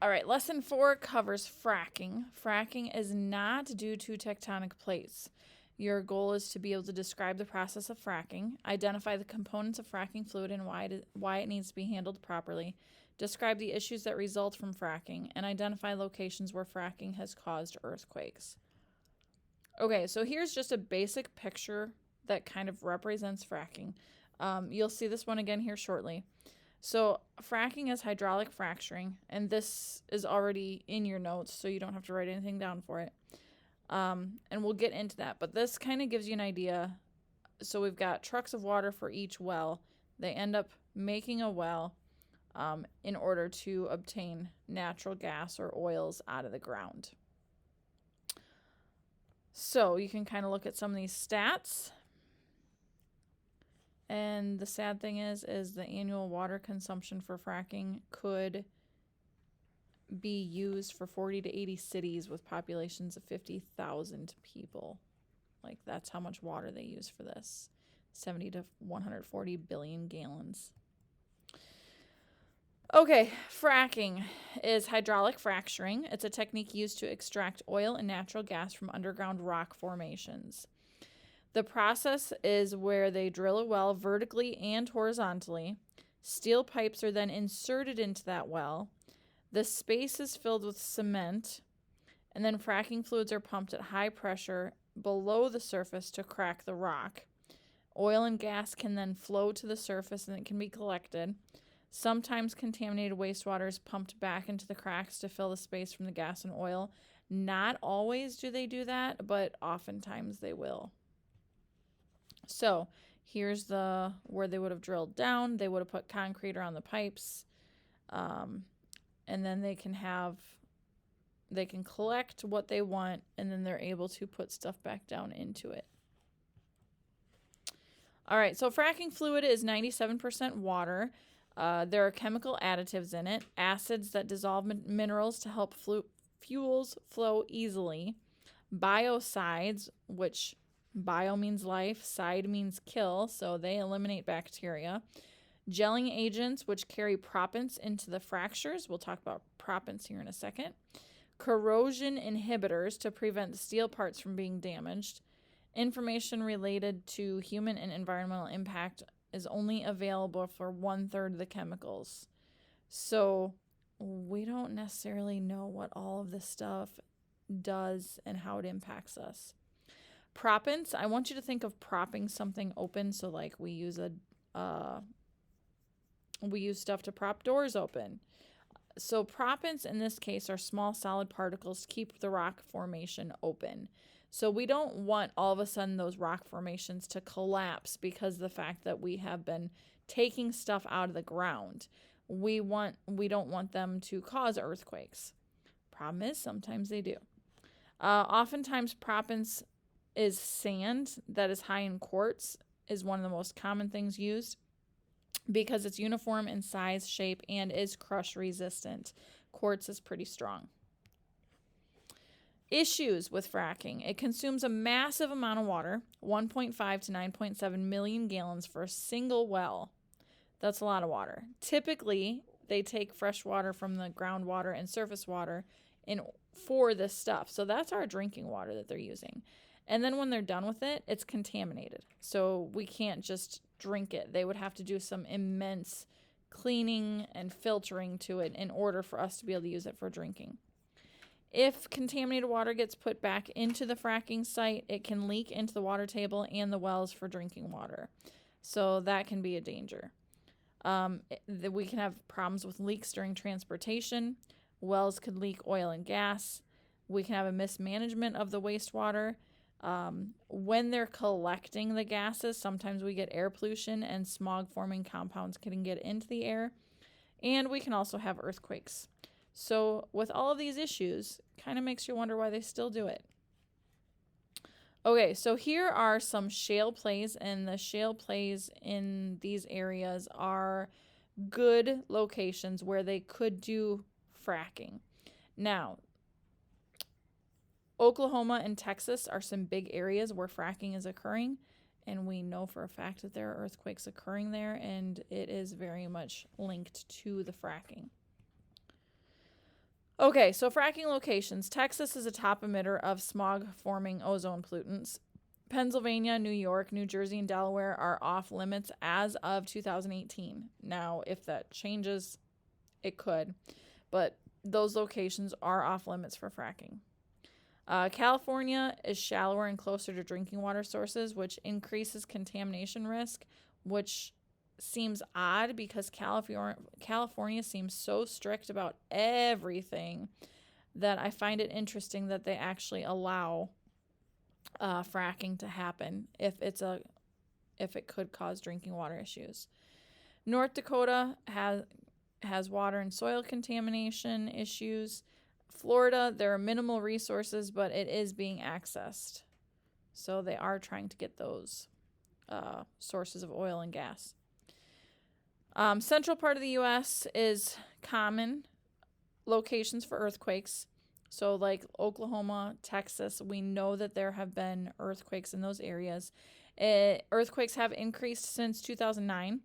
All right, lesson 4 covers fracking. Fracking is not due to tectonic plates. Your goal is to be able to describe the process of fracking, identify the components of fracking fluid and why it needs to be handled properly, describe the issues that result from fracking, and identify locations where fracking has caused earthquakes. Okay, so here's just a basic picture that kind of represents fracking. You'll see this one again here shortly. So fracking is hydraulic fracturing, and this is already in your notes, so you don't have to write anything down for it. And we'll get into that, but this kind of gives you an idea. So we've got trucks of water for each well. They end up making a well in order to obtain natural gas or oils out of the ground. So you can kind of look at some of these stats. And the sad thing is the annual water consumption for fracking could be used for 40 to 80 cities with populations of 50,000 people. Like, that's how much water they use for this. 70 to 140 billion gallons. Okay, fracking is hydraulic fracturing. It's a technique used to extract oil and natural gas from underground rock formations. The process is where they drill a well vertically and horizontally. Steel pipes are then inserted into that well. The space is filled with cement, and then fracking fluids are pumped at high pressure below the surface to crack the rock. Oil and gas can then flow to the surface and it can be collected. Sometimes contaminated wastewater is pumped back into the cracks to fill the space from the gas and oil. Not always do they do that, but oftentimes they will. So here's where they would have drilled down. They would have put concrete around the pipes, and then they can collect what they want, and then they're able to put stuff back down into it. All right, so fracking fluid is 97% water. There are chemical additives in it, acids that dissolve minerals to help fuels flow easily, biocides, which bio means life, side means kill, so they eliminate bacteria. Gelling agents, which carry proppants into the fractures. We'll talk about proppants here in a second. Corrosion inhibitors to prevent the steel parts from being damaged. Information related to human and environmental impact is only available for 1/3 of the chemicals. So we don't necessarily know what all of this stuff does and how it impacts us. Proppants, I want you to think of propping something open. So like we use stuff to prop doors open. So proppants in this case are small solid particles to keep the rock formation open. So we don't want all of a sudden those rock formations to collapse because of the fact that we have been taking stuff out of the ground. We don't want them to cause earthquakes. Problem is, sometimes they do. Oftentimes proppants is sand that is high in quartz is one of the most common things used because it's uniform in size, shape, and is crush resistant. Quartz is pretty strong. Issues with fracking. It consumes a massive amount of water, 1.5 to 9.7 million gallons for a single well. That's a lot of water. Typically, they take fresh water from the groundwater and surface water for this stuff. So that's our drinking water that they're using. And then when they're done with it, it's contaminated. So we can't just drink it. They would have to do some immense cleaning and filtering to it in order for us to be able to use it for drinking. If contaminated water gets put back into the fracking site, it can leak into the water table and the wells for drinking water. So that can be a danger. We can have problems with leaks during transportation. Wells could leak oil and gas. We can have a mismanagement of the wastewater. When they're collecting the gases, sometimes we get air pollution and smog-forming compounds can get into the air. And we can also have earthquakes. So with all of these issues, kind of makes you wonder why they still do it. Okay, so here are some shale plays, and the shale plays in these areas are good locations where they could do fracking. Now, Oklahoma and Texas are some big areas where fracking is occurring, and we know for a fact that there are earthquakes occurring there, and it is very much linked to the fracking. Okay, so fracking locations. Texas is a top emitter of smog-forming ozone pollutants. Pennsylvania, New York, New Jersey, and Delaware are off limits as of 2018. Now, if that changes, it could, but those locations are off limits for fracking. California is shallower and closer to drinking water sources, which increases contamination risk, which seems odd because California seems so strict about everything that I find it interesting that they actually allow fracking to happen if it could cause drinking water issues. North Dakota has water and soil contamination issues. Florida, there are minimal resources, but it is being accessed. So they are trying to get those sources of oil and gas. Central part of the U.S. is common locations for earthquakes. So like Oklahoma, Texas, we know that there have been earthquakes in those areas. Earthquakes have increased since 2009.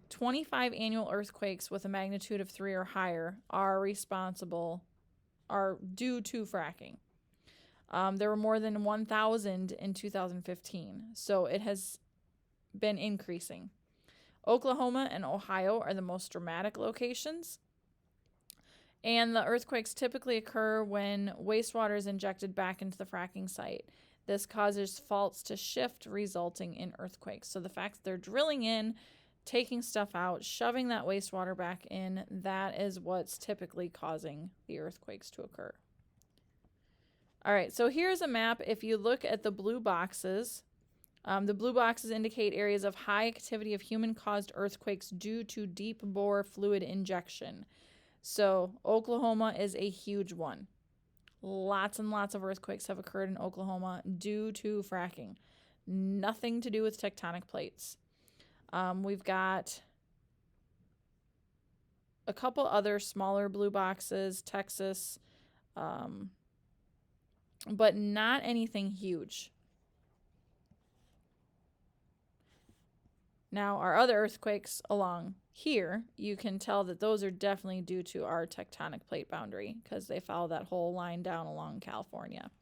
25 annual earthquakes with a magnitude of 3 or higher are due to fracking. There were more than 1,000 in 2015, so it has been increasing. Oklahoma and Ohio are the most dramatic locations. And the earthquakes typically occur when wastewater is injected back into the fracking site. This causes faults to shift, resulting in earthquakes. So the fact that they're drilling in, taking stuff out, shoving that wastewater back in, that is what's typically causing the earthquakes to occur. All right, so here's a map. If you look at the blue boxes indicate areas of high activity of human-caused earthquakes due to deep bore fluid injection. So Oklahoma is a huge one. Lots and lots of earthquakes have occurred in Oklahoma due to fracking. Nothing to do with tectonic plates. We've got a couple other smaller blue boxes, Texas, but not anything huge. Now, our other earthquakes along here, you can tell that those are definitely due to our tectonic plate boundary because they follow that whole line down along California.